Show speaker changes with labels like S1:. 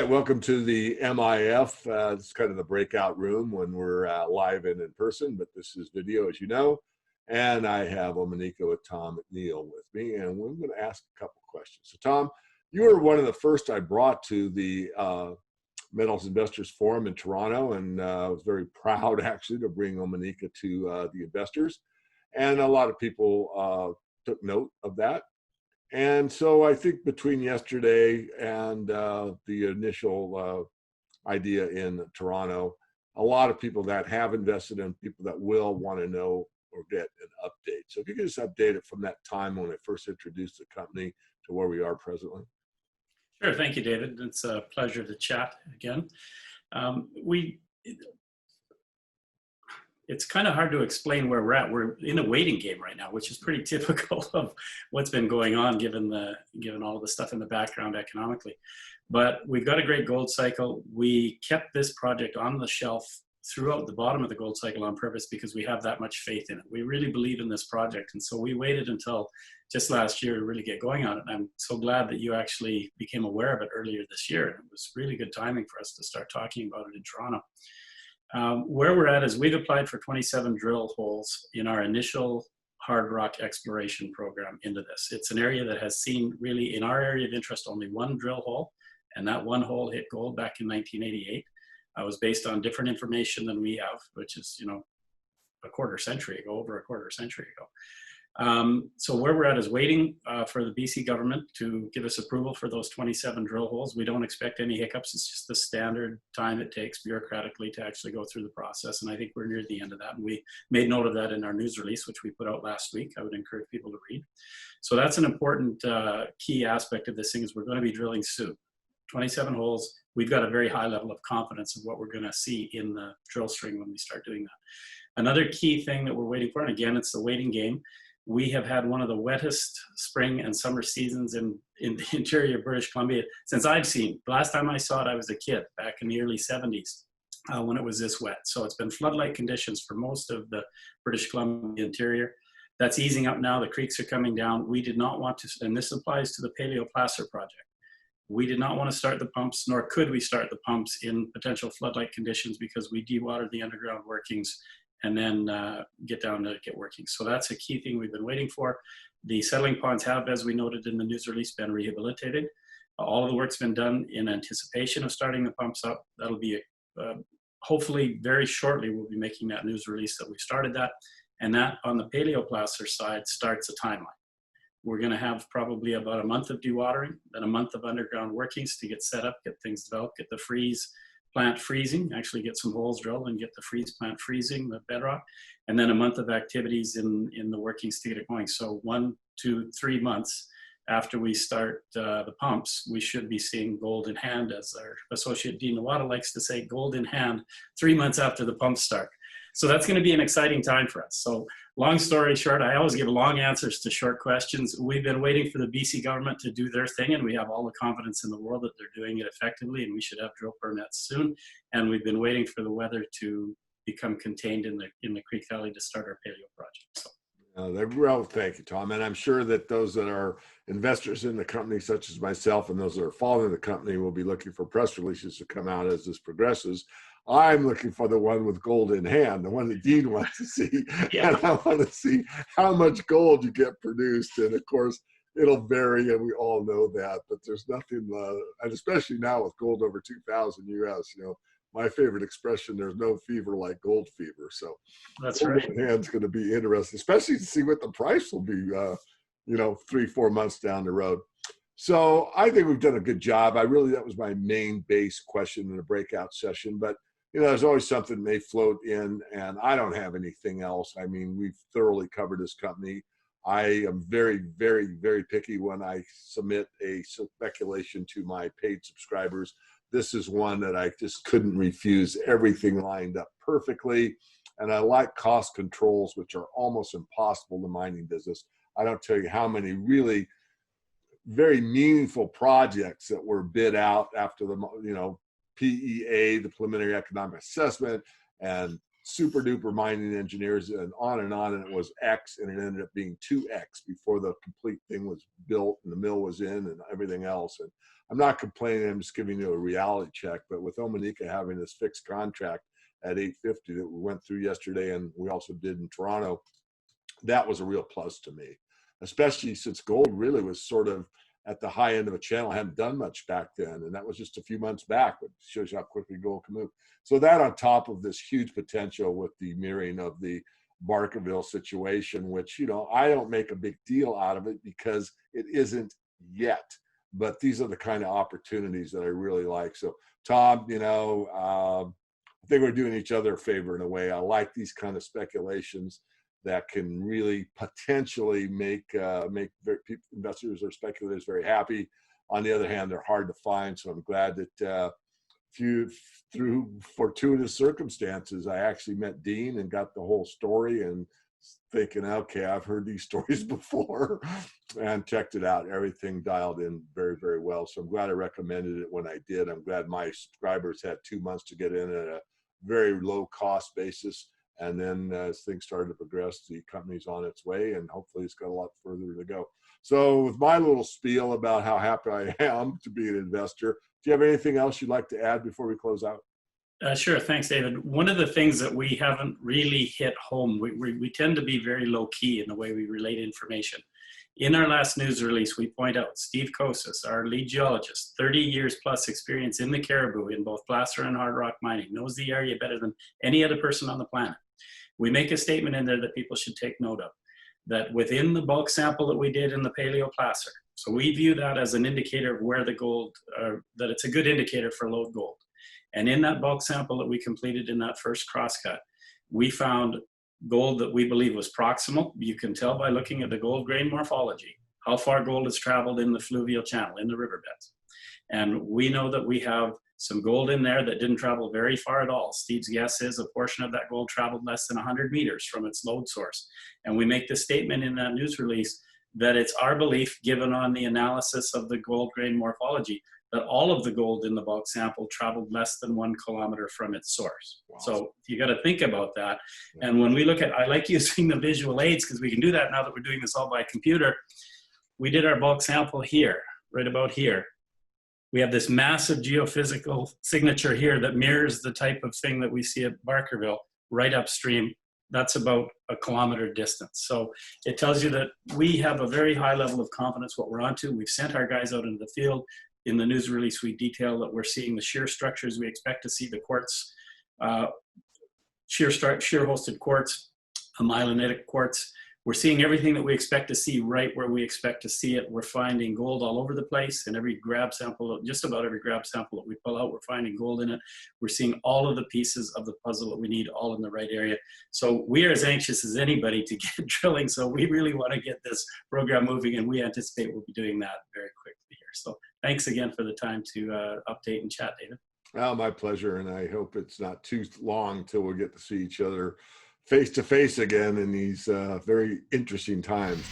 S1: right, welcome to the MIF. It's kind of the breakout room when we're live and in person, but this is video, as you know. And I have Omineca with Tom MacNeill with me, and we're going to ask a couple questions. So, Tom, you were one of the first I brought to the Metals Investors Forum in Toronto, and I was very proud, actually, to bring Omineca to the investors. And a lot of people took note of that. And so I think between yesterday and the initial idea in Toronto, a lot of people that have invested and people that will want to know or get an update. So if you could just update it from that time when I first introduced the company to where we are presently.
S2: Sure. Thank you, David. It's a pleasure to chat again. It's kind of hard to explain where we're at. We're in a waiting game right now, which is pretty typical of what's been going on given all of the stuff in the background economically. But we've got a great gold cycle. We kept this project on the shelf throughout the bottom of the gold cycle on purpose because we have that much faith in it. We really believe in this project. And so we waited until just last year to really get going on it. And I'm so glad that you actually became aware of it earlier this year. It was really good timing for us to start talking about it in Toronto. Where we're at is we've applied for 27 drill holes in our initial hard rock exploration program into this. It's an area that has seen really in our area of interest only one drill hole, and that one hole hit gold back in 1988. It was based on different information than we have, which is, over a quarter century ago. So where we're at is waiting for the BC government to give us approval for those 27 drill holes. We don't expect any hiccups. It's just the standard time it takes bureaucratically to actually go through the process. And I think we're near the end of that. And we made note of that in our news release, which we put out last week. I would encourage people to read. So that's an important key aspect of this thing is we're going to be drilling soon. 27 holes. We've got a very high level of confidence of what we're going to see in the drill string when we start doing that. Another key thing that we're waiting for, and again, it's the waiting game. We have had one of the wettest spring and summer seasons in the interior of British Columbia since I've seen. The last time I saw it, I was a kid back in the early 70s when it was this wet. So it's been flood-like conditions for most of the British Columbia interior. That's easing up now. The creeks are coming down. We did not want to, and this applies to the paleoplacer project. We did not want to start the pumps, nor could we start the pumps in potential flood-like conditions because we dewatered the underground workings and then get down to get working. So that's a key thing we've been waiting for. The settling ponds have, as we noted in the news release, been rehabilitated. All of the work's been done in anticipation of starting the pumps up. That'll be, hopefully very shortly, we'll be making that news release that we've started that. And that on the paleoplacer side starts a timeline. We're gonna have probably about a month of dewatering, then a month of underground workings to get set up, get things developed, get the freeze plant freezing, actually get some holes drilled and get the freeze plant freezing, the bedrock, and then a month of activities in the workings to get it going. So 1, 2, 3 months after we start the pumps, we should be seeing gold in hand, as our associate Dean Nawada likes to say, gold in hand, 3 months after the pumps start. So that's going to be an exciting time for us. So long story short, I always give long answers to short questions. We've been waiting for the BC government to do their thing, and we have all the confidence in the world that they're doing it effectively, and we should have drill permits soon. And we've been waiting for the weather to become contained in the Creek Valley to start our paleo project. So.
S1: Well, thank you, Tom. And I'm sure that those that are investors in the company, such as myself, and those that are following the company will be looking for press releases to come out as this progresses. I'm looking for the one with gold in hand, the one that Dean wants to see. Yeah. And I want to see how much gold you get produced. And of course, it'll vary, and we all know that. But there's nothing, and especially now with gold over 2,000 US, my favorite expression, there's no fever like gold fever. So
S2: that's
S1: gold
S2: right.
S1: in hand's going to be interesting, especially to see what the price will be, 3-4 months down the road. So I think we've done a good job. that was my main base question in a breakout session, but there's always something may float in, and I don't have anything else. I mean, we've thoroughly covered this company. I am very, very, very picky when I submit a speculation to my paid subscribers. This is one that I just couldn't refuse. Everything lined up perfectly. And I like cost controls, which are almost impossible in the mining business. I don't tell you how many really very meaningful projects that were bid out after the, PEA, the preliminary economic assessment, and super duper mining engineers and on, and it was X, and it ended up being 2X before the complete thing was built and the mill was in and everything else. And I'm not complaining, I'm just giving you a reality check. But with Omineca having this fixed contract at 850 that we went through yesterday, and we also did in Toronto, that was a real plus to me, especially since gold really was sort of at the high end of a channel. I hadn't done much back then, and that was just a few months back, but shows you how quickly gold can move. So that on top of this huge potential with the mirroring of the Barkerville situation, which, you know, I don't make a big deal out of it because it isn't yet, but these are the kind of opportunities that I really like. So Tom, you know, I think we're doing each other a favor in a way. I like these kind of speculations that can really potentially make investors or speculators very happy. On the other hand, they're hard to find. So I'm glad that through fortuitous circumstances, I actually met Dean and got the whole story, and thinking, okay, I've heard these stories before, and checked it out. Everything dialed in very, very well. So I'm glad I recommended it when I did. I'm glad my subscribers had 2 months to get in at a very low cost basis. And then as things started to progress, the company's on its way, and hopefully it's got a lot further to go. So with my little spiel about how happy I am to be an investor, do you have anything else you'd like to add before we close out?
S2: Sure. Thanks, David. One of the things that we haven't really hit home, we tend to be very low key in the way we relate information. In our last news release, we point out Steve Kosis, our lead geologist, 30 years plus experience in the Caribou in both placer and hard rock mining, knows the area better than any other person on the planet. We make a statement in there that people should take note of, that within the bulk sample that we did in the paleoplacer, so we view that as an indicator of where the gold, that it's a good indicator for lode gold. And in that bulk sample that we completed in that first crosscut, we found gold that we believe was proximal. You can tell by looking at the gold grain morphology, how far gold has traveled in the fluvial channel, in the riverbeds. And we know that we have some gold in there that didn't travel very far at all. Steve's guess is a portion of that gold traveled less than 100 meters from its lode source. And we make the statement in that news release that it's our belief, given on the analysis of the gold grain morphology, that all of the gold in the bulk sample traveled less than 1 kilometer from its source. Wow. So you got to think about that. Yeah. And when we look at, I like using the visual aids because we can do that now that we're doing this all by computer. We did our bulk sample here, right about here. We have this massive geophysical signature here that mirrors the type of thing that we see at Barkerville right upstream. That's about a kilometer distance. So it tells you that we have a very high level of confidence what we're onto. We've sent our guys out into the field. In the news release, we detail that we're seeing the shear structures. We expect to see the quartz, shear hosted quartz, a myelinitic quartz. We're seeing everything that we expect to see right where we expect to see it. We're finding gold all over the place. In every grab sample, just about every grab sample that we pull out, we're finding gold in it. We're seeing all of the pieces of the puzzle that we need all in the right area. So we are as anxious as anybody to get drilling. So we really want to get this program moving, and we anticipate we'll be doing that very quickly here. So thanks again for the time to update and chat, David.
S1: Oh, my pleasure. And I hope it's not too long till we get to see each other face to face again in these very interesting times.